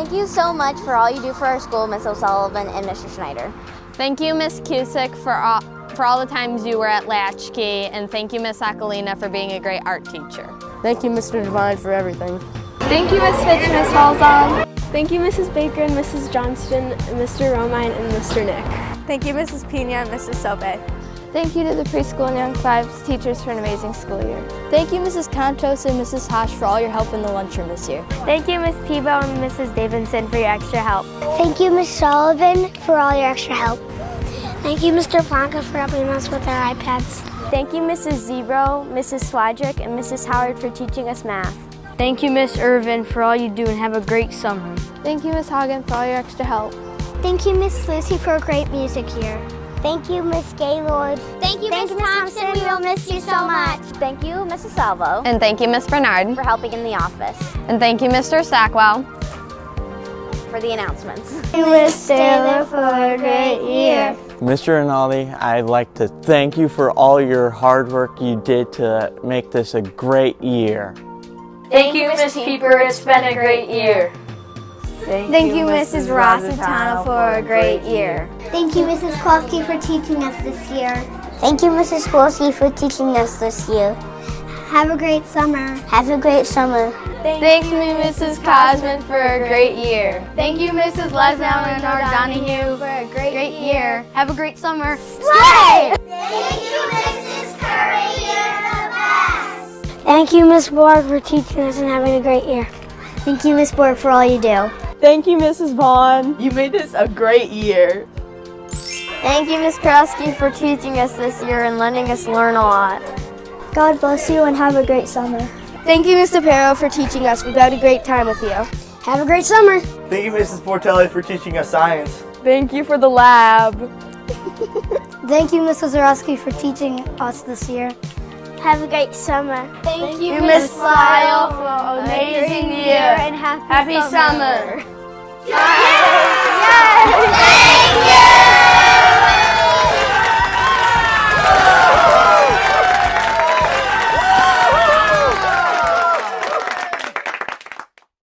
Thank you so much for all you do for our school, Ms. O'Sullivan and Mr. Schneider. Thank you, Ms. Cusick, for all the times you were at Latchkey, and thank you, Ms. Akalina, for being a great art teacher. Thank you, Mr. Devine, for everything. Thank you, Ms. Fitch and Ms. Halzon. Thank you, Mrs. Baker and Mrs. Johnston, and Mr. Romine and Mr. Nick. Thank you, Mrs. Pena and Mrs. Sobe. Thank you to the preschool and Young Fives teachers for an amazing school year. Thank you, Mrs. Contos and Mrs. Hosh, for all your help in the lunchroom this year. Thank you, Ms. Tebow and Mrs. Davidson, for your extra help. Thank you, Ms. Sullivan, for all your extra help. Thank you, Mr. Blanca, for helping us with our iPads. Thank you, Mrs. Zebro, Mrs. Swadrick, and Mrs. Howard for teaching us math. Thank you, Miss Irvin, for all you do, and have a great summer. Thank you, Ms. Hagen, for all your extra help. Thank you, Miss Lucy, for a great music year. Thank you, Miss Gaylord. Thank you, Ms. Thompson. We will miss you so much. Thank you, Mrs. Salvo, And thank you, Ms. Bernard. for helping in the office. And thank you, Mr. Stackwell. For the announcements. Thank you, Miss Taylor, for a great year. Mr. Rinaldi, I'd like to thank you for all your hard work you did to make this a great year. Thank you, Miss Pieper. It's been a great year. Thank you, Mrs. Rossitano, for a great year. Thank you, Mrs. Klosky, for teaching us this year. Thank you, Mrs. Klosky, for teaching us this year. Have a great summer. Have a great summer. Thanks, Mrs. Cosman, for a great year. Thank you, Mrs. Lesnow and Donahue, for a great year. Have a great summer. Slay! Thank you, Mrs. Curry. You're the best. Thank you, Miss Borg, for teaching us and having a great year. Thank you, Miss Borg, for all you do. Thank you, Mrs. Vaughn. You made this a great year. Thank you, Ms. Krosky, for teaching us this year and letting us learn a lot. God bless you and have a great summer. Thank you, Mr. Perro, for teaching us. We've had a great time with you. Have a great summer. Thank you, Mrs. Portelli, for teaching us science. Thank you for the lab. Thank you, Mrs. Zarowski, for teaching us this year. Have a great summer. Thank you, Ms. Lyle, for an amazing year and happy summer. Yay! Thank you!